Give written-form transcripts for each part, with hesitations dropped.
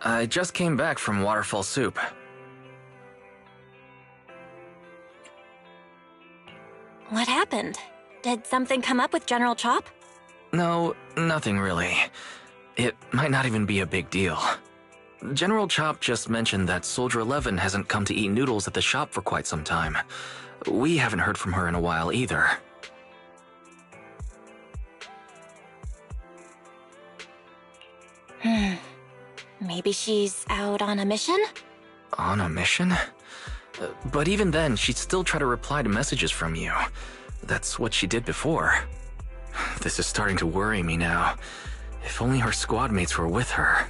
I just came back from Waterfall Soup. What happened? Did something come up with General Chop? No, nothing really. It might not even be a big deal. General Chop just mentioned that Soldier 11 hasn't come to eat noodles at the shop for quite some time. We haven't heard from her in a while either. Maybe she's out on a mission? On a mission? But even then, she'd still try to reply to messages from you. That's what she did before. This is starting to worry me now. If only her squad mates were with her.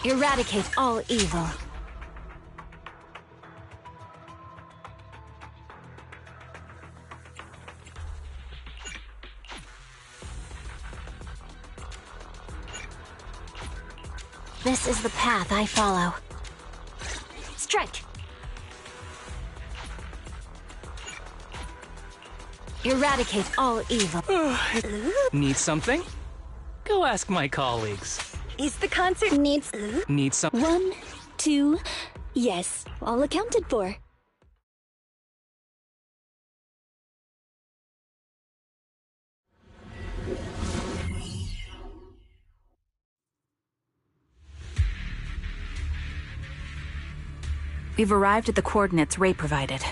Eradicate all evil. This is the path I follow. Strike! Eradicate all evil. Need something? Go ask my colleagues. Is the concert Need some? 1, 2, yes, all accounted for. We've arrived at the coordinates Ray provided.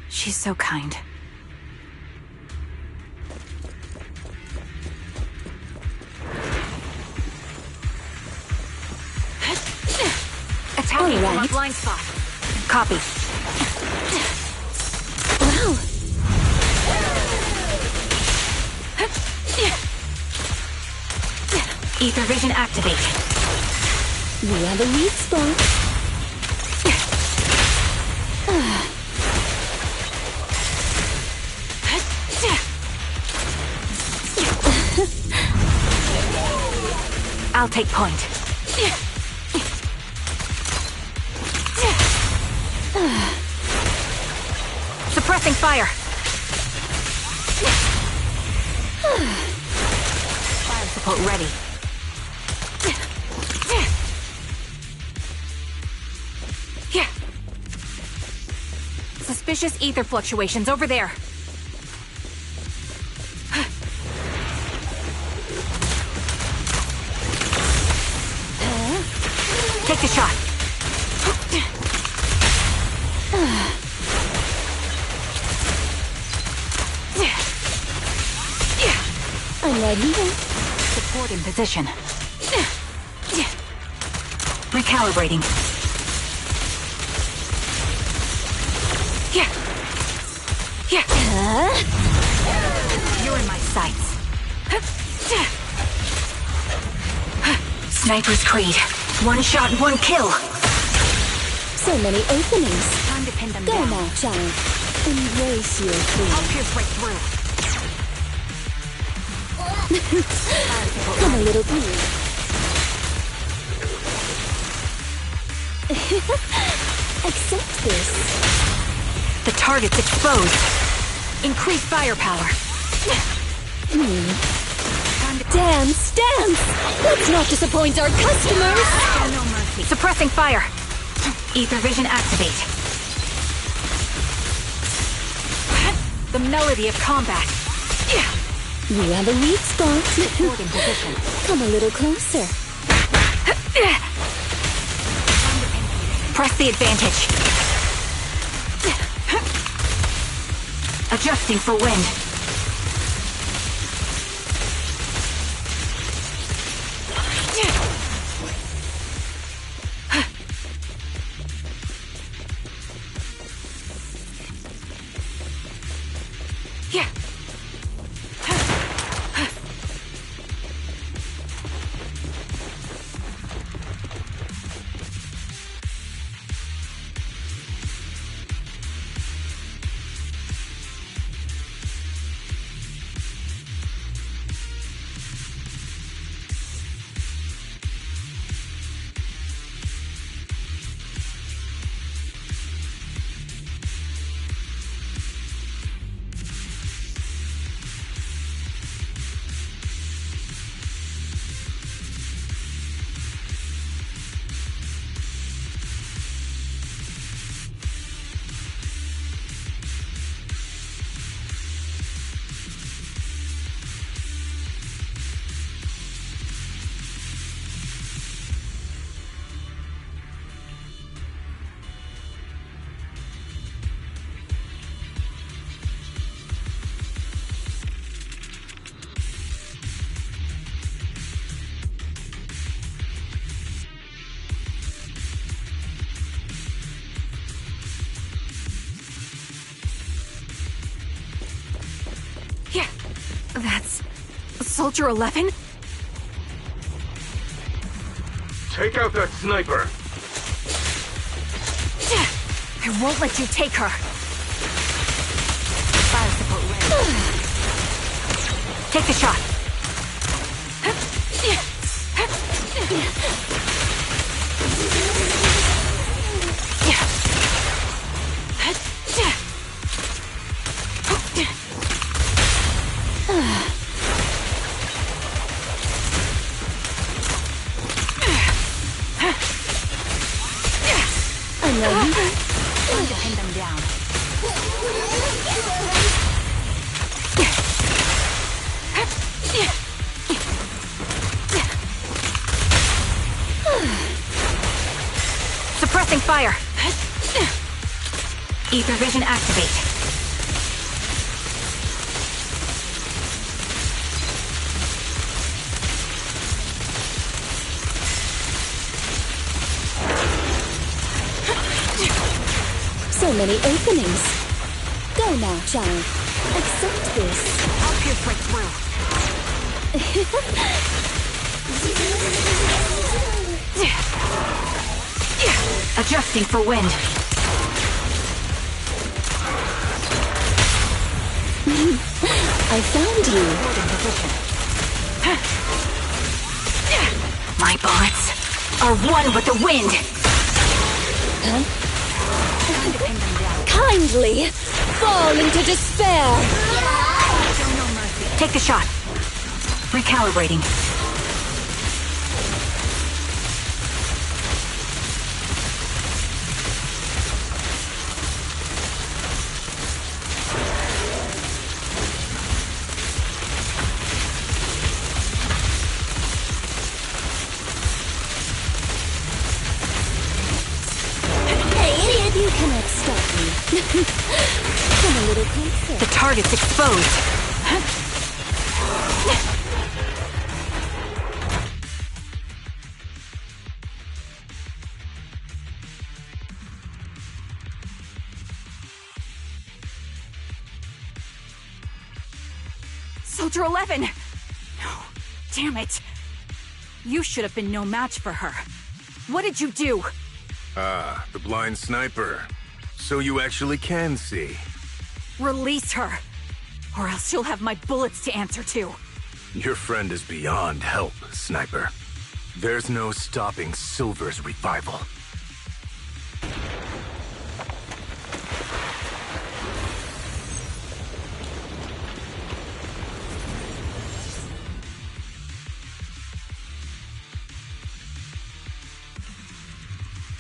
She's so kind. Attacking from a Alright. blind spot. Copy. Wow, Ether vision activate. we have a weak spot. I'll take point. Suppressing fire. Fire support ready. Suspicious ether fluctuations over there. Take the shot. I'm right here. Support in position. Recalibrating. You're in my sights. Sniper's Creed. One shot, one kill. So many openings. Time to pin them Go down. now, child. Embrace your I'll freedom. pierce right through. Come a little closer. Accept this. The target's exposed. Increase firepower. Dance, dance! Let's not disappoint our customers! Show no mercy. Suppressing fire. Ether vision activate. The melody of combat. You have a weak spot. Hold in position. Come a little closer. Press the advantage. Adjusting for wind. Yeah. Yeah. That's Soldier 11? Take out that sniper! I won't let you take her. Fire support ready. Take the shot. Time to pin them down. Suppressing fire. Ether vision activate. So many openings. Go now, child. Accept this. I'll pierce right through. Adjusting for wind. I found you. Holding position. My bullets are one with the wind. Huh? Time to pin them down. Kindly fall into despair. Show no mercy. Take the shot. Recalibrating. You cannot stop me. Come a little closer. The target's exposed. Soldier 11! No, damn it. You should have been no match for her. What did you do? Ah, the blind sniper. So you actually can see. Release her, or else she'll have my bullets to answer to. Your friend is beyond help, Sniper. There's no stopping Silver's revival.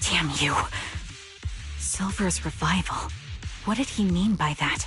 Damn you. Silver's revival. What did he mean by that?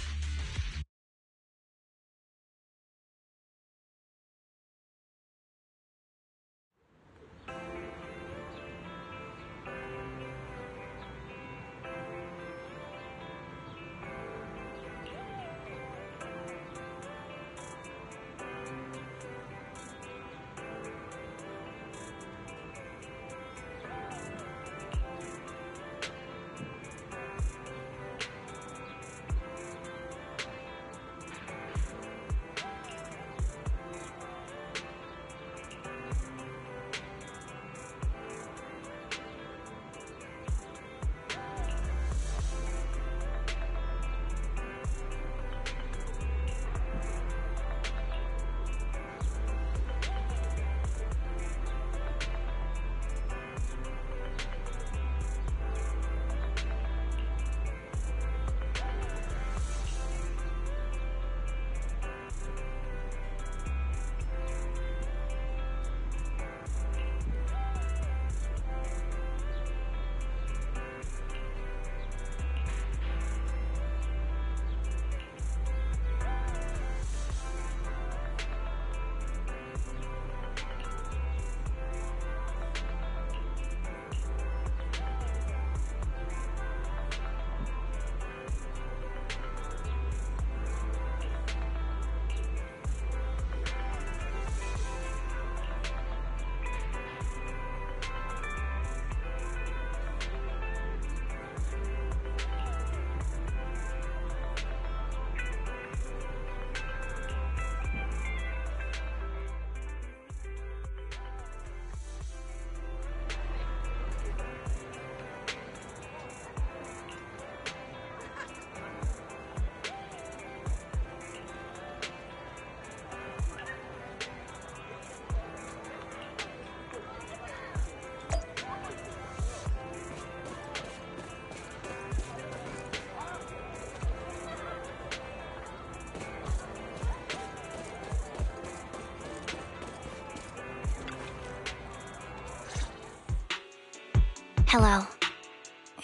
Hello.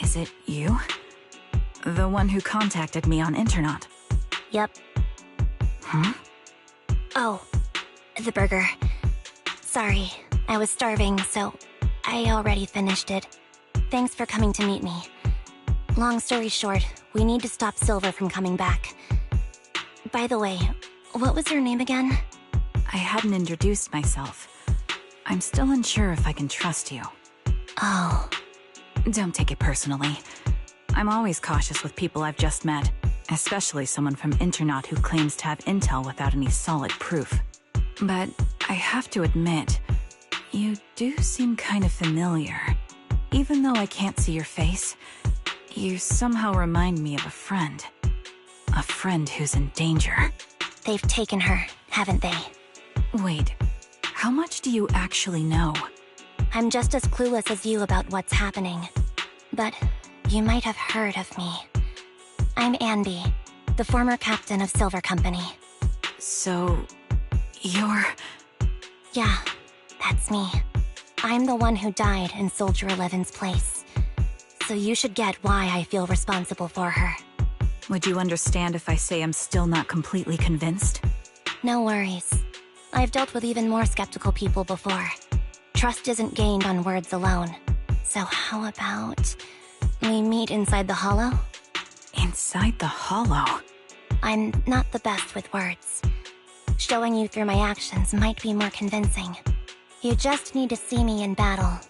Is it you? The one who contacted me on Internet? Yep. Hmm? Oh, the burger. Sorry, I was starving, so I already finished it. Thanks for coming to meet me. Long story short, we need to stop Silver from coming back. By the way, what was your name again? I hadn't introduced myself. I'm still unsure if I can trust you. Oh. Don't take it personally. I'm always cautious with people I've just met, especially someone from Internet who claims to have intel without any solid proof. But I have to admit, you do seem kind of familiar. Even though I can't see your face, you somehow remind me of a friend. A friend who's in danger. They've taken her, haven't they? Wait, how much do you actually know? I'm just as clueless as you about what's happening. But you might have heard of me. I'm Anby, the former captain of Silver Company. So, you're... Yeah, that's me. I'm the one who died in Soldier 11's place. So you should get why I feel responsible for her. Would you understand if I say I'm still not completely convinced? No worries. I've dealt with even more skeptical people before. Trust isn't gained on words alone. So how about we meet inside the hollow? Inside the hollow? I'm not the best with words. Showing you through my actions might be more convincing. You just need to see me in battle.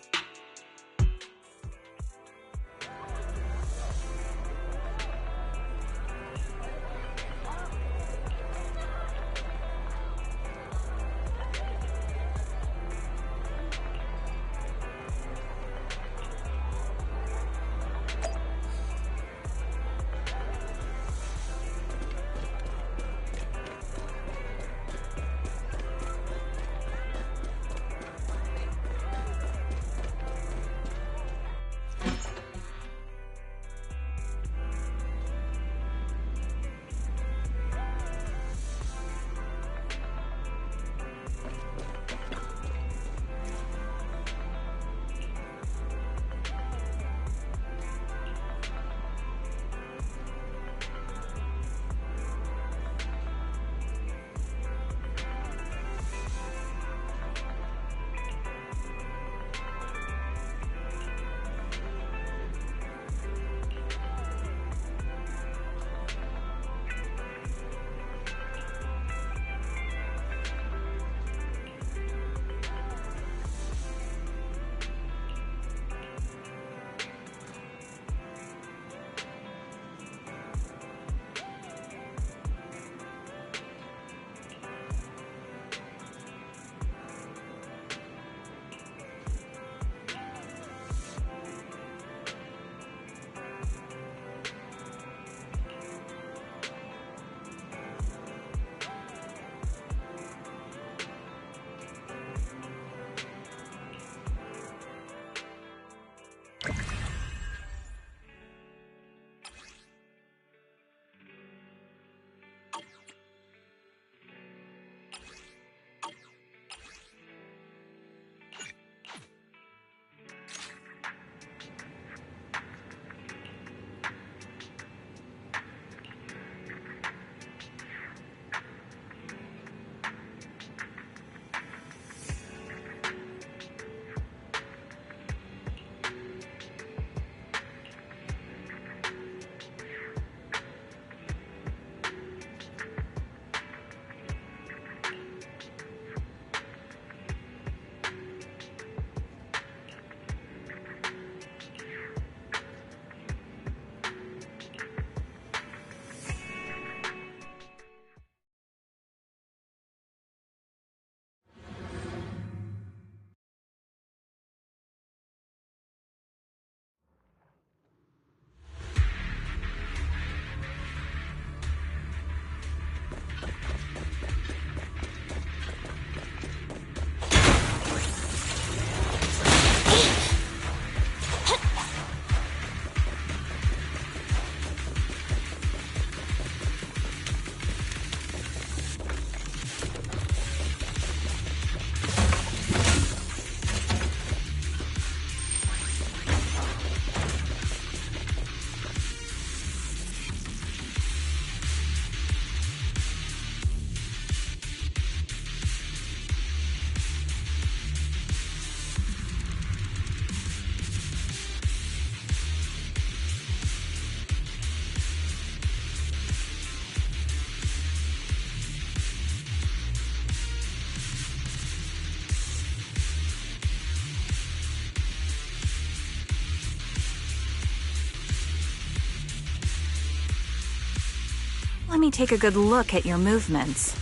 Let me take a good look at your movements.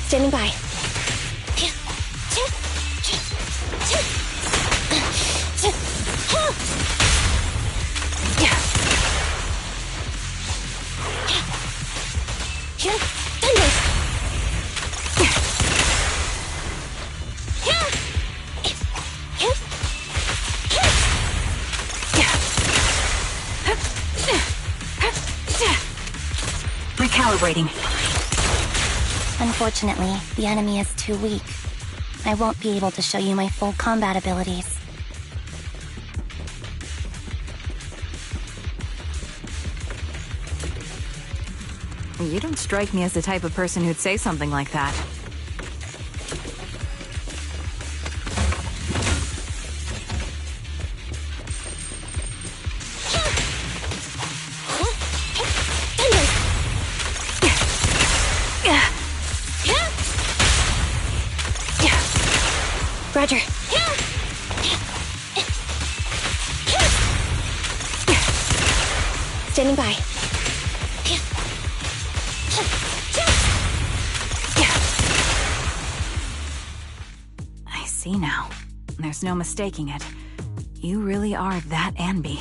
Standing by. Recalibrating. Unfortunately, the enemy is too weak. I won't be able to show you my full combat abilities. You don't strike me as the type of person who'd say something like that. Roger. Standing by. I see now. There's no mistaking it. You really are that Anby.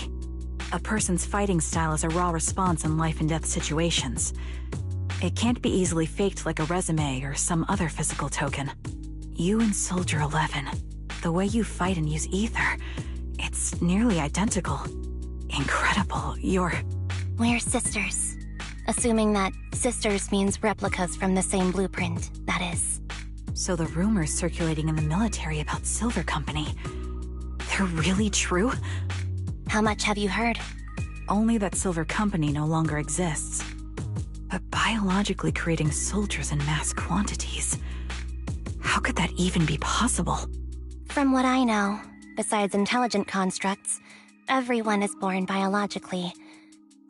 A person's fighting style is a raw response in life and death situations. It can't be easily faked like a resume or some other physical token. You and Soldier 11, the way you fight and use ether, it's nearly identical. Incredible, We're sisters. Assuming that sisters means replicas from the same blueprint, that is. So the rumors circulating in the military about Silver Company, they're really true? How much have you heard? Only that Silver Company no longer exists. But biologically creating soldiers in mass quantities... how could that even be possible? From what I know, besides intelligent constructs, everyone is born biologically.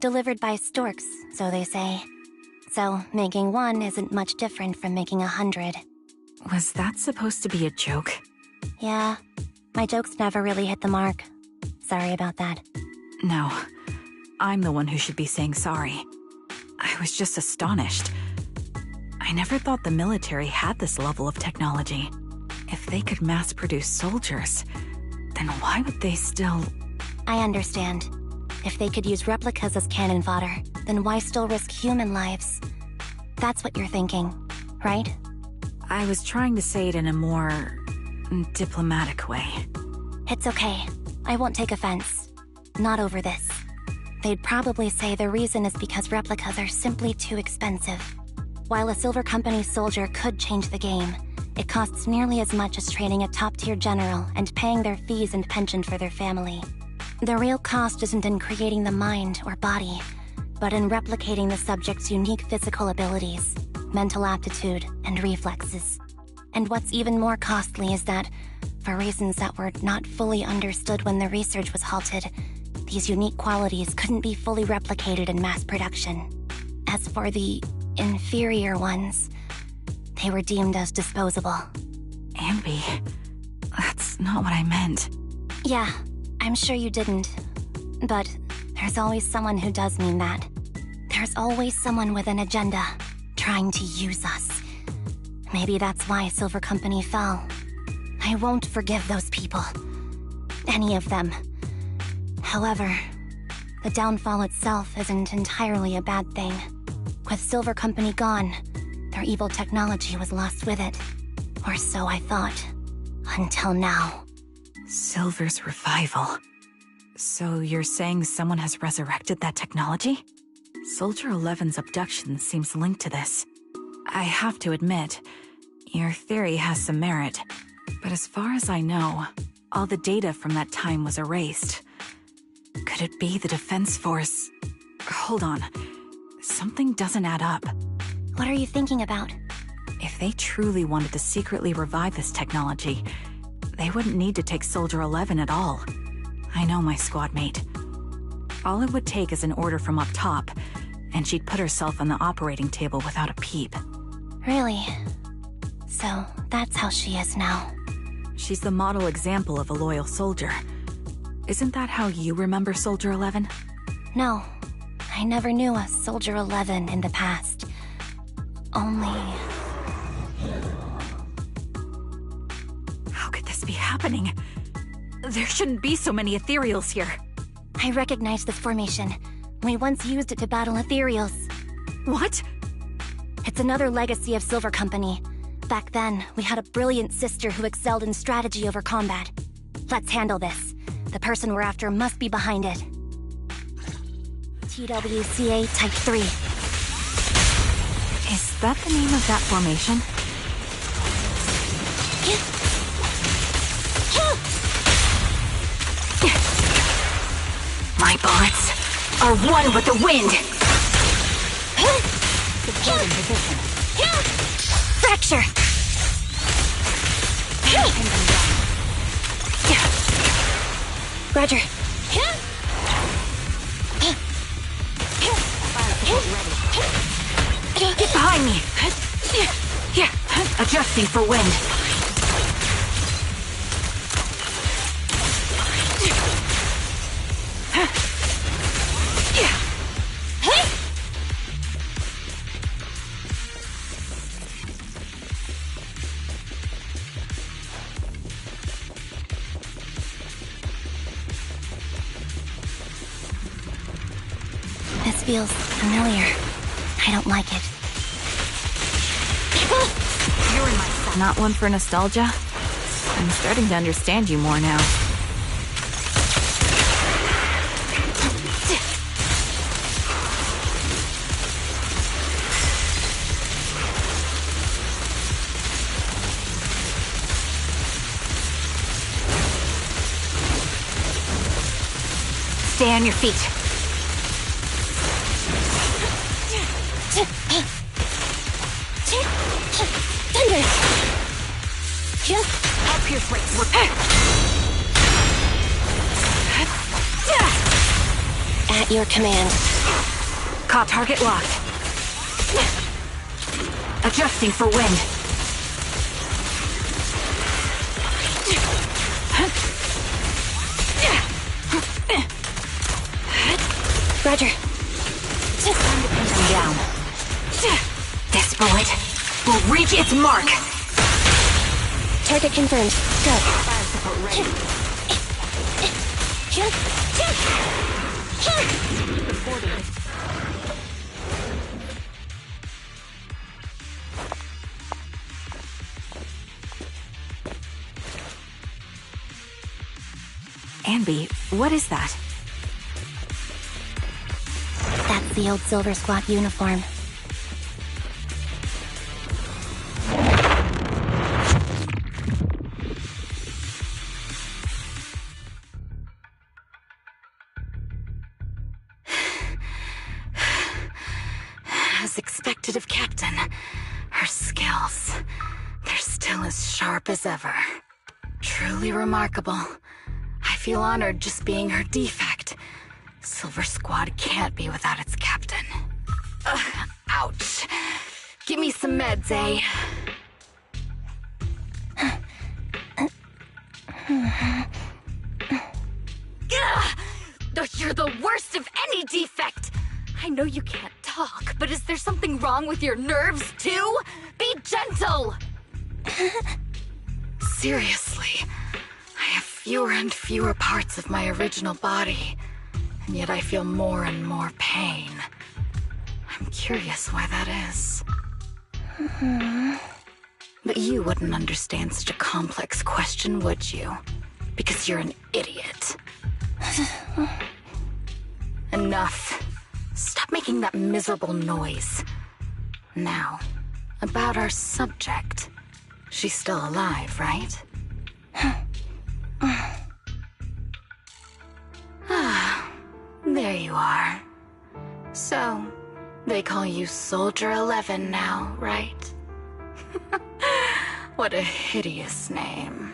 Delivered by storks, so they say. So, making one isn't much different from making 100. Was that supposed to be a joke? Yeah, my jokes never really hit the mark. Sorry about that. No, I'm the one who should be saying sorry. I was just astonished. I never thought the military had this level of technology. If they could mass-produce soldiers, then why would they still... I understand. If they could use replicas as cannon fodder, then why still risk human lives? That's what you're thinking, right? I was trying to say it in a more... diplomatic way. It's okay. I won't take offense. Not over this. They'd probably say the reason is because replicas are simply too expensive. While a Silver Company soldier could change the game, it costs nearly as much as training a top-tier general and paying their fees and pension for their family. The real cost isn't in creating the mind or body, but in replicating the subject's unique physical abilities, mental aptitude, and reflexes. And what's even more costly is that, for reasons that were not fully understood when the research was halted, these unique qualities couldn't be fully replicated in mass production. As for the inferior ones, they were deemed as disposable. Anby, that's not what I meant. Yeah, I'm sure you didn't. But there's always someone who does mean that. There's always someone with an agenda, trying to use us. Maybe that's why Silver Company fell. I won't forgive those people. Any of them. However, the downfall itself isn't entirely a bad thing. With Silver Company gone, their evil technology was lost with it. Or so I thought. Until now. Silver's revival. So you're saying someone has resurrected that technology? Soldier 11's abduction seems linked to this. I have to admit, your theory has some merit. But as far as I know, all the data from that time was erased. Could it be the Defense Force? Hold on. Something doesn't add up. What are you thinking about? If they truly wanted to secretly revive this technology, they wouldn't need to take Soldier 11 at all. I know my squad mate. All it would take is an order from up top, and she'd put herself on the operating table without a peep. Really? So, that's how she is now. She's the model example of a loyal soldier. Isn't that how you remember Soldier 11? No, I never knew a Soldier 11 in the past. Only... How could this be happening? There shouldn't be so many ethereals here. I recognize this formation. We once used it to battle ethereals. What? It's another legacy of Silver Company. Back then, we had a brilliant sister who excelled in strategy over combat. Let's handle this. The person we're after must be behind it. TWCA Type 3. Is that the name of that formation? My bullets are one with the wind! Supporting position. Fracture! Roger. Get behind me! Adjusting for wind. This feels familiar. I don't like it. You're in my sight. Not one for nostalgia? I'm starting to understand you more now. Stay on your feet. Thunder! I'll pierce right through. At your command. Caught target locked. Adjusting for wind. Roger. Time to pin them down. This bullet will reach its mark. Target confirmed. Go. Fire support ready. Anby, what is that? That's the old Silver Squad uniform. As expected of Captain, her skills, they're still as sharp as ever. Truly remarkable. I feel honored just being her defect. Silver Squad can't be without its captain. Ouch. Give me some meds, eh? You're the worst of any defect! I know you can't talk, but is there something wrong with your nerves, too? Be gentle! Seriously, I have fewer and fewer parts of my original body, and yet I feel more and more pain. I'm curious why that is. But you wouldn't understand such a complex question, would you? Because you're an idiot. Enough. Stop making that miserable noise. Now, about our subject. She's still alive, right? Ah, there you are. So, they call you Soldier 11 now, right? What a hideous name.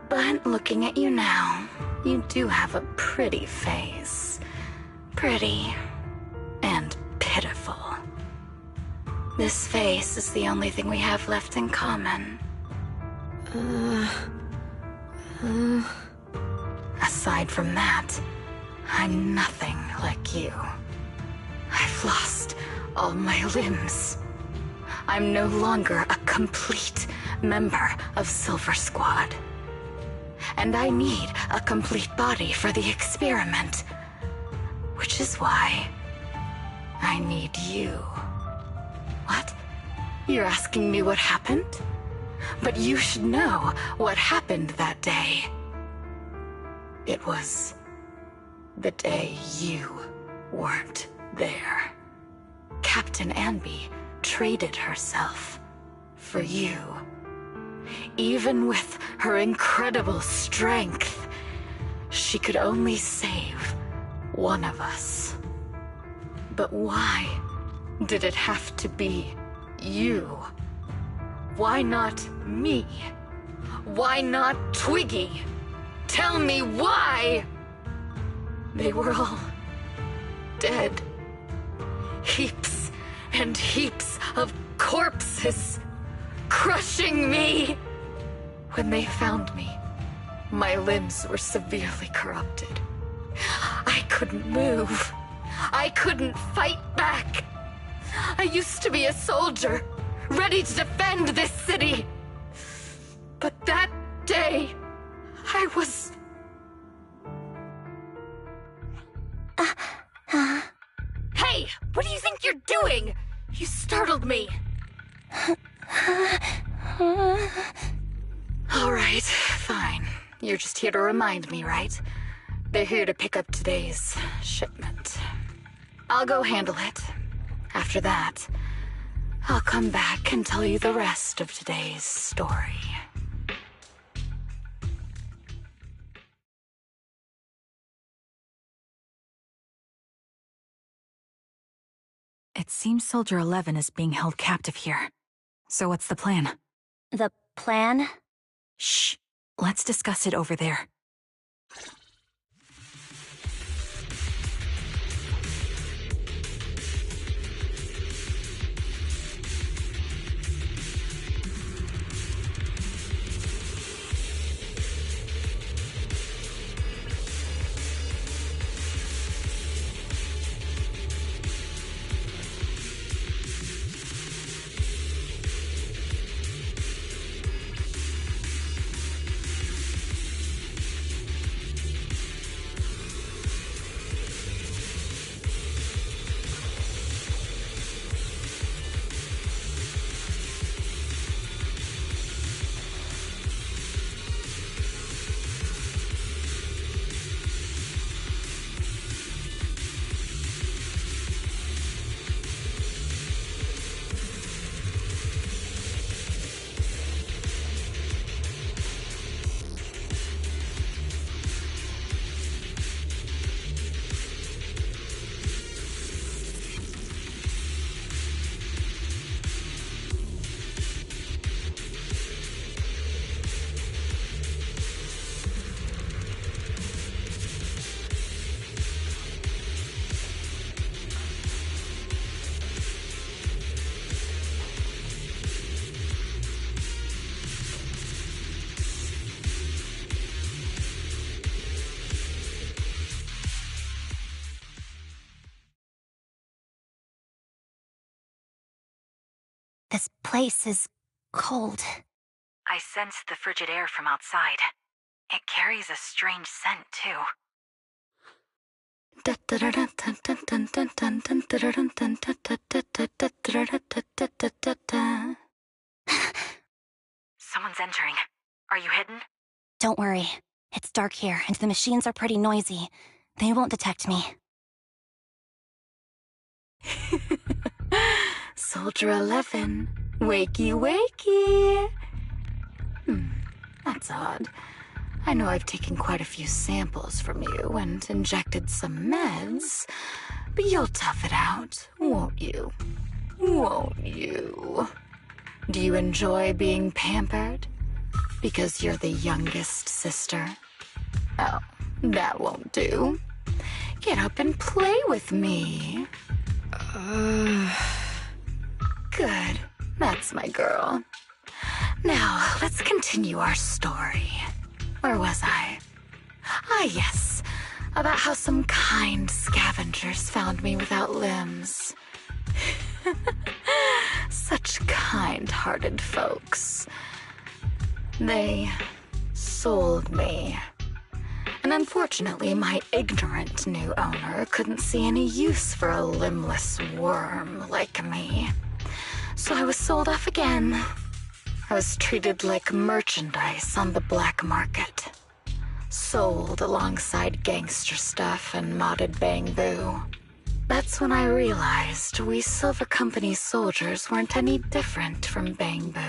But looking at you now, you do have a pretty face. Pretty and pitiful. This face is the only thing we have left in common. Aside from that, I'm nothing like you. I've lost all my limbs. I'm no longer a complete member of Silver Squad. And I need a complete body for the experiment. Which is why I need you. What? You're asking me what happened? But you should know what happened that day. It was the day you weren't there. Captain Anby traded herself for you. Even with her incredible strength, she could only save one of us. But why did it have to be you? Why not me? Why not Twiggy? Tell me why! They were all dead. Heaps and heaps of corpses crushing me. When they found me, my limbs were severely corrupted. I couldn't move. I couldn't fight back. I used to be a soldier, ready to defend this city. But that day, I was... Hey, what do you think you're doing? You startled me. All right, fine. You're just here to remind me, right? They're here to pick up today's shipment. I'll go handle it. After that, I'll come back and tell you the rest of today's story. It seems Soldier 11 is being held captive here. So what's the plan? The plan? Shh. Let's discuss it over there. This place is cold. I sensed the frigid air from outside. It carries a strange scent, too. Someone's entering. Are you hidden? Don't worry. It's dark here, and the machines are pretty noisy. They won't detect me. Soldier 11, wakey wakey. That's odd. I know I've taken quite a few samples from you and injected some meds, but you'll tough it out, won't you? Won't you? Do you enjoy being pampered? Because you're the youngest sister? Oh, that won't do. Get up and play with me. Good. That's my girl. Now, let's continue our story. Where was I? Ah, yes. About how some kind scavengers found me without limbs. Such kind-hearted folks. They sold me. And unfortunately, my ignorant new owner couldn't see any use for a limbless worm like me. So I was sold off again. I was treated like merchandise on the black market. Sold alongside gangster stuff and modded bamboo. That's when I realized we Silver Company soldiers weren't any different from bamboo.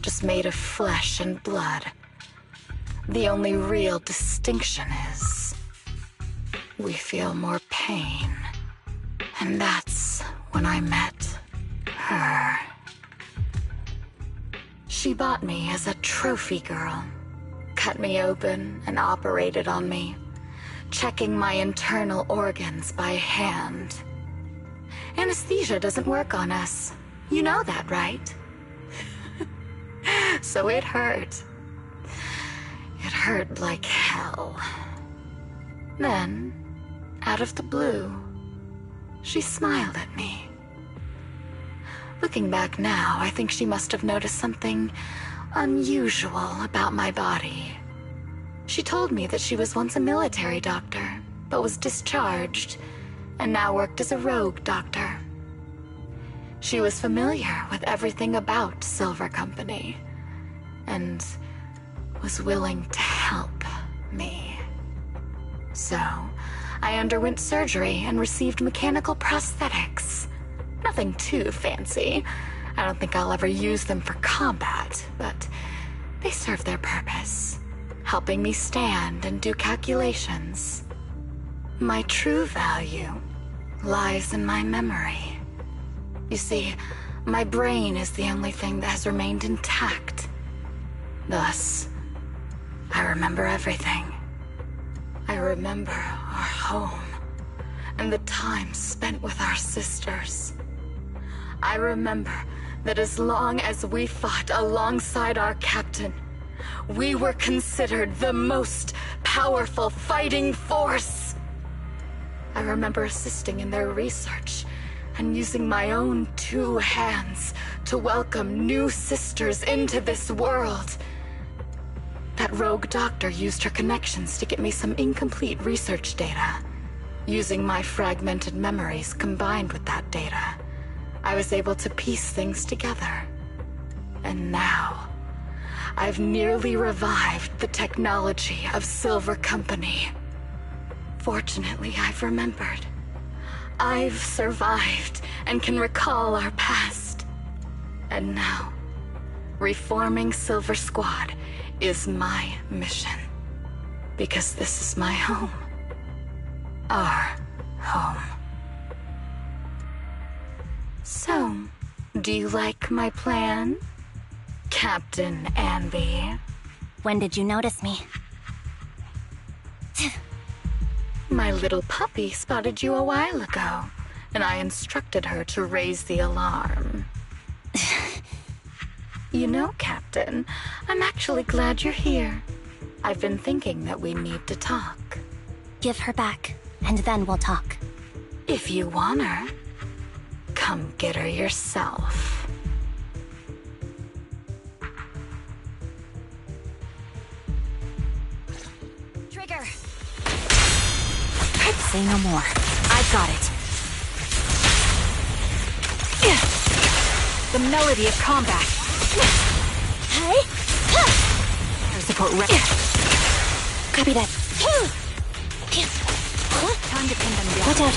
Just made of flesh and blood. The only real distinction is we feel more pain. And that's when I met her. She bought me as a trophy girl. Cut me open and operated on me, checking my internal organs by hand. Anesthesia doesn't work on us. You know that, right? So it hurt. It hurt like hell. Then, out of the blue, she smiled at me. Looking back now, I think she must have noticed something unusual about my body. She told me that she was once a military doctor, but was discharged, and now worked as a rogue doctor. She was familiar with everything about Silver Company, and was willing to help me. So, I underwent surgery and received mechanical prosthetics. Nothing too fancy. I don't think I'll ever use them for combat, but they serve their purpose, helping me stand and do calculations. My true value lies in my memory. You see, my brain is the only thing that has remained intact. Thus, I remember everything. I remember our home and the time spent with our sisters. I remember that as long as we fought alongside our captain, we were considered the most powerful fighting force. I remember assisting in their research and using my own 2 hands to welcome new sisters into this world. That rogue doctor used her connections to get me some incomplete research data. Using my fragmented memories combined with that data, I was able to piece things together. And now, I've nearly revived the technology of Silver Company. Fortunately, I've remembered. I've survived and can recall our past. And now, reforming Silver Squad is my mission. Because this is my home. Our home. So, do you like my plan, Captain Anby? When did you notice me? My little puppy spotted you a while ago, and I instructed her to raise the alarm. You know, Captain, I'm actually glad you're here. I've been thinking that we need to talk. Give her back, and then we'll talk. If you want her, come get her yourself. Trigger! Say no more. I've got it. The melody of combat. Hey! Air support ready. Copy that. Time to pin them down. Watch out!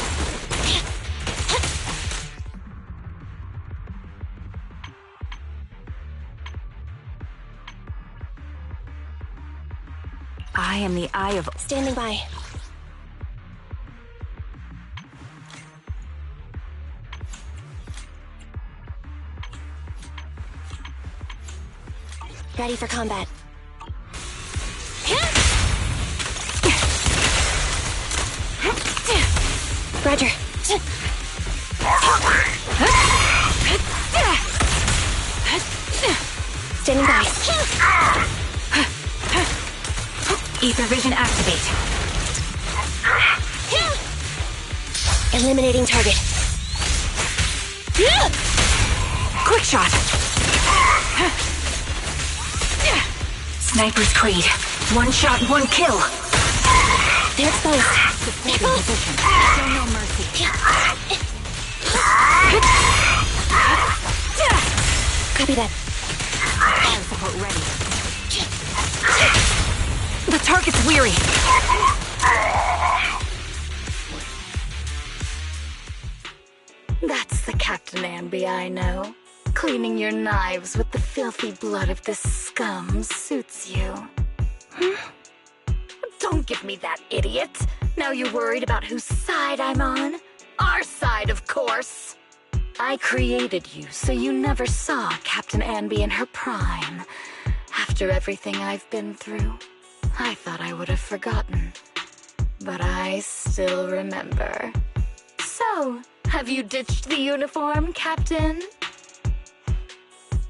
I am the Eye of... Standing by. Ready for combat. Roger. Standing by. Ether vision activate. Eliminating target. Quick shot. Sniper's Creed. One shot, one kill. They're exposed. Supporting position. Show no mercy. Copy that. Fire support ready. The target's weary. That's the Captain Anby I know. Cleaning your knives with the filthy blood of this scum suits you. Don't give me that, idiot. Now you're worried about whose side I'm on? Our side, of course. I created you so you never saw Captain Anby in her prime. After everything I've been through, I thought I would have forgotten. But I still remember. So, have you ditched the uniform, Captain?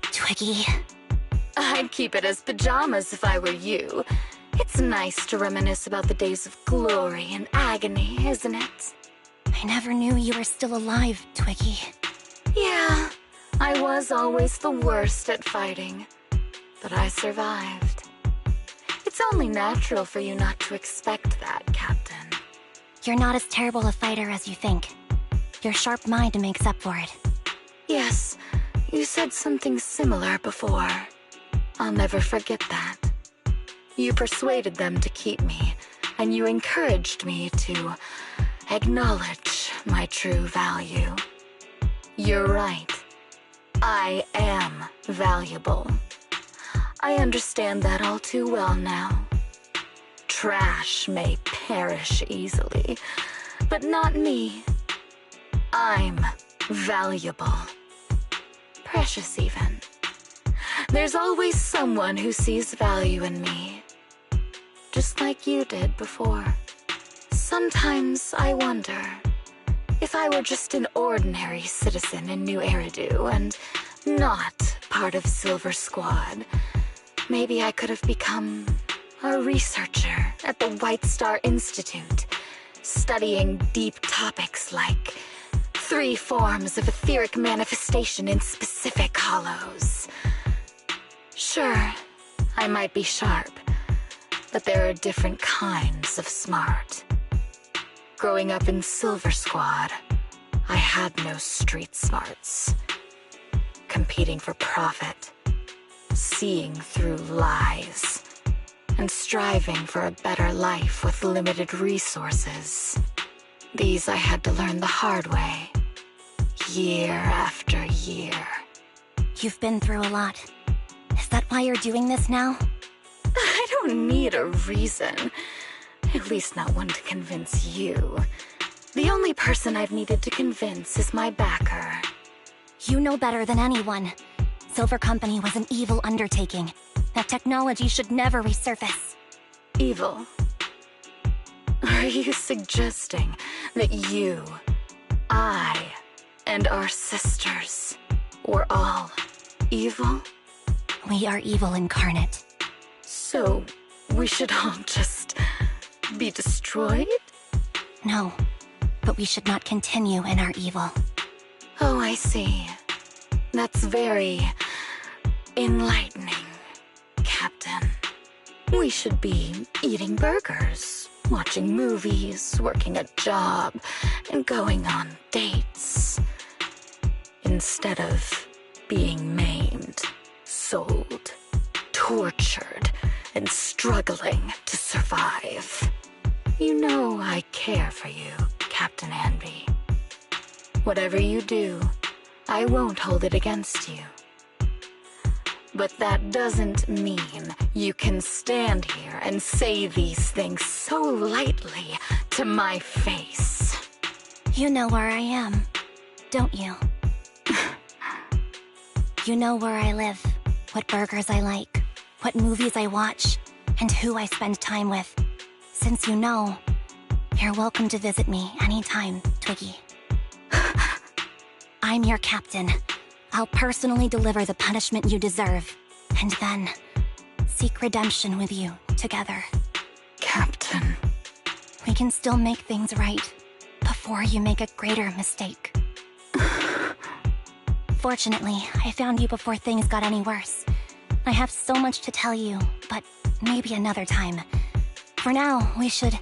Twiggy. I'd keep it as pajamas if I were you. It's nice to reminisce about the days of glory and agony, isn't it? I never knew you were still alive, Twiggy. Yeah, I was always the worst at fighting. But I survived. It's only natural for you not to expect that, Captain. You're not as terrible a fighter as you think. Your sharp mind makes up for it. Yes, you said something similar before. I'll never forget that. You persuaded them to keep me, and you encouraged me to acknowledge my true value. You're right. I am valuable. I understand that all too well now. Trash may perish easily, but not me. I'm valuable. Precious, even. There's always someone who sees value in me. Just like you did before. Sometimes I wonder if I were just an ordinary citizen in New Eridu and not part of Silver Squad, maybe I could have become a researcher at the White Star Institute, studying deep topics like 3 forms of etheric manifestation in specific hollows. Sure, I might be sharp, but there are different kinds of smart. Growing up in Silver Squad, I had no street smarts. Competing for profit, seeing through lies, and striving for a better life with limited resources. These I had to learn the hard way, year after year. You've been through a lot. Is that why you're doing this now? I don't need a reason. At least not one to convince you. The only person I've needed to convince is my backer. You know better than anyone. Silver Company was an evil undertaking. That technology should never resurface. Evil? Are you suggesting that you, I, and our sisters were all evil? We are evil incarnate. So, we should all just be destroyed? No, but we should not continue in our evil. Oh, I see. That's very enlightening, Captain. We should be eating burgers, watching movies, working a job, and going on dates. Instead of being maimed, sold, tortured, and struggling to survive. You know I care for you, Captain Anby. Whatever you do, I won't hold it against you. But that doesn't mean you can stand here and say these things so lightly to my face. You know where I am, don't you? You know where I live, what burgers I like, what movies I watch, and who I spend time with. Since you know, you're welcome to visit me anytime, Twiggy. I'm your captain. I'll personally deliver the punishment you deserve, and then seek redemption with you together. Captain. We can still make things right before you make a greater mistake. Fortunately, I found you before things got any worse. I have so much to tell you, but maybe another time. For now, we should...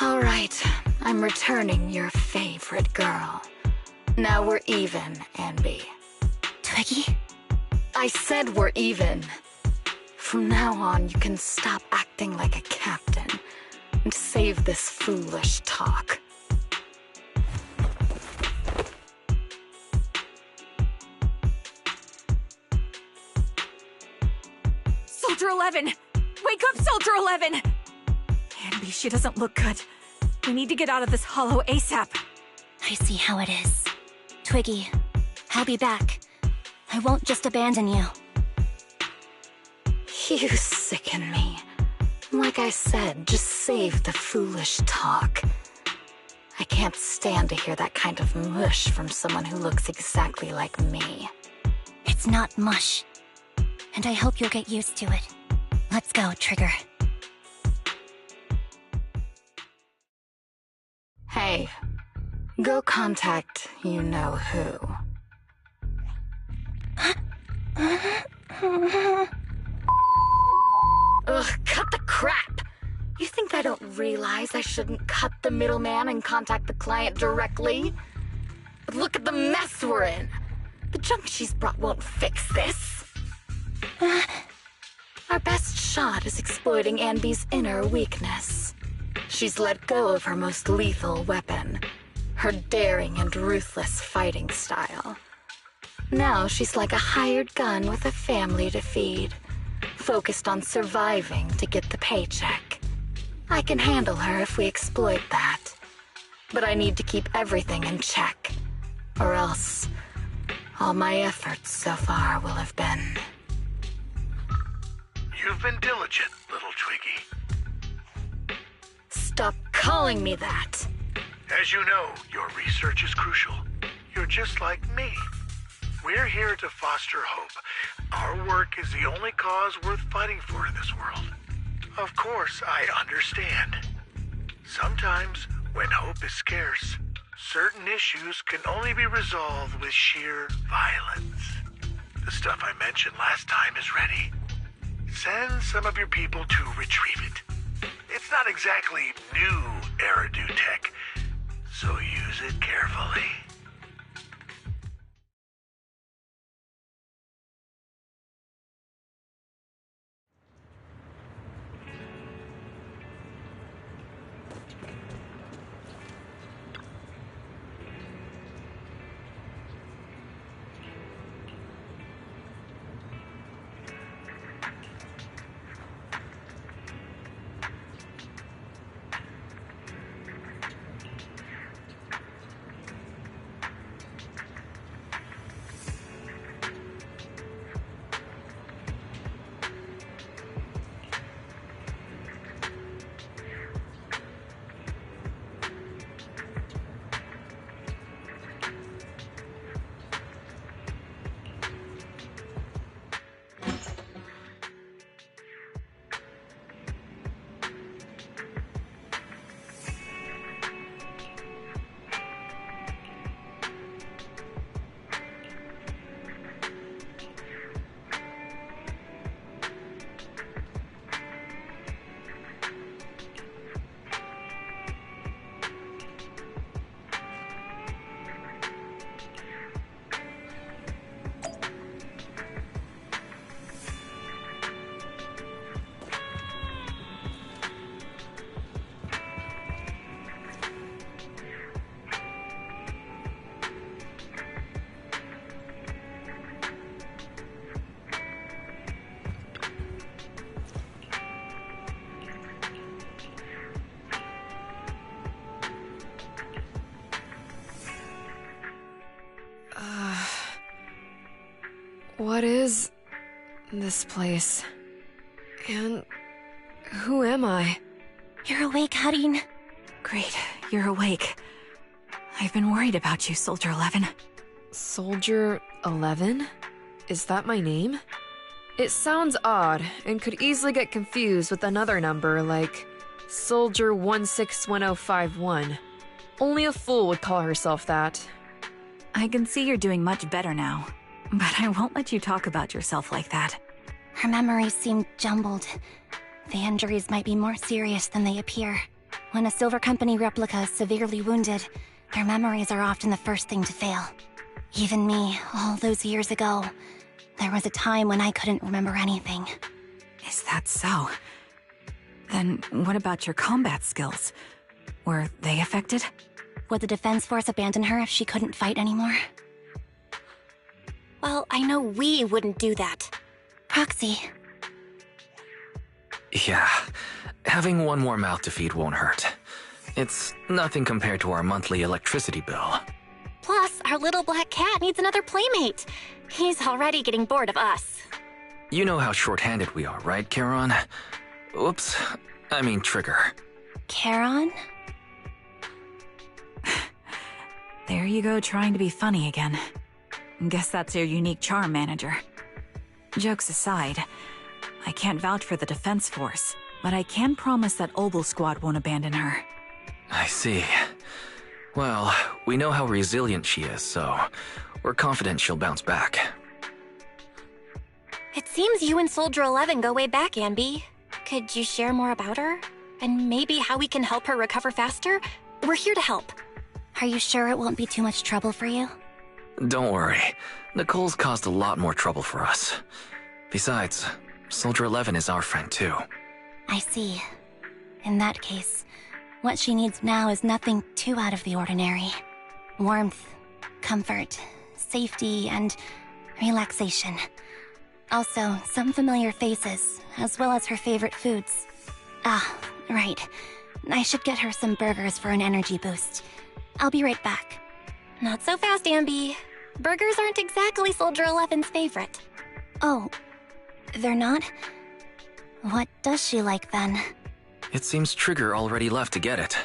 All right, I'm returning your favorite girl. Now we're even, Anby. Twiggy? I said we're even. From now on, you can stop acting like a captain and save this foolish talk. Soldier 11! Wake up, Soldier 11! Anby, she doesn't look good. We need to get out of this hollow ASAP. I see how it is. Twiggy, I'll be back. I won't just abandon you. You sicken me. Like I said, just save the foolish talk. I can't stand to hear that kind of mush from someone who looks exactly like me. It's not mush. And I hope you'll get used to it. Let's go, Trigger. Hey, go contact you-know-who. Ugh, cut the crap! You think I don't realize I shouldn't cut the middleman and contact the client directly? But look at the mess we're in! The junk she's brought won't fix this. Our best shot is exploiting Anby's inner weakness. She's let go of her most lethal weapon, her daring and ruthless fighting style. Now she's like a hired gun with a family to feed, focused on surviving to get the paycheck. I can handle her if we exploit that, but I need to keep everything in check, or else all my efforts so far will have been... You've been diligent, little Twiggy. Stop calling me that! As you know, your research is crucial. You're just like me. We're here to foster hope. Our work is the only cause worth fighting for in this world. Of course, I understand. Sometimes, when hope is scarce, certain issues can only be resolved with sheer violence. The stuff I mentioned last time is ready. Send some of your people to retrieve it. It's not exactly new Eridu tech, so use it carefully. What is this place? And who am I? You're awake, Harin. Great, you're awake. I've been worried about you, Soldier 11. Soldier 11? Is that my name? It sounds odd and could easily get confused with another number like Soldier 161051. Only a fool would call herself that. I can see you're doing much better now, but I won't let you talk about yourself like that. Her memories seem jumbled. The injuries might be more serious than they appear. When a Silver Company replica is severely wounded, their memories are often the first thing to fail. Even me, all those years ago, there was a time when I couldn't remember anything. Is that so? Then what about your combat skills? Were they affected? Would the Defense Force abandon her if she couldn't fight anymore? Well, I know we wouldn't do that. Proxy. Yeah, having one more mouth to feed won't hurt. It's nothing compared to our monthly electricity bill. Plus, our little black cat needs another playmate. He's already getting bored of us. You know how short-handed we are, right, Charon? Oops, I mean Trigger. Charon? There you go, trying to be funny again. Guess that's your unique charm, Manager. Jokes aside, I can't vouch for the Defense Force, but I can promise that Oval Squad won't abandon her. I see. Well, we know how resilient she is, so we're confident she'll bounce back. It seems you and Soldier 11 go way back, Anby. Could you share more about her? And maybe how we can help her recover faster? We're here to help. Are you sure it won't be too much trouble for you? Don't worry. Nicole's caused a lot more trouble for us. Besides, Soldier 11 is our friend too. I see. In that case, what she needs now is nothing too out of the ordinary. Warmth, comfort, safety, and relaxation. Also, some familiar faces, as well as her favorite foods. Ah, right. I should get her some burgers for an energy boost. I'll be right back. Not so fast, Anby. Burgers aren't exactly Soldier 11's favorite. Oh, they're not? What does she like then? It seems Trigger already left to get it.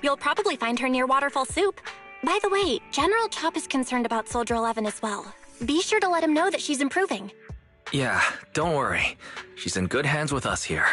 You'll probably find her near Waterfall Soup. By the way, General Chop is concerned about Soldier 11 as well. Be sure to let him know that she's improving. Yeah, don't worry. She's in good hands with us here.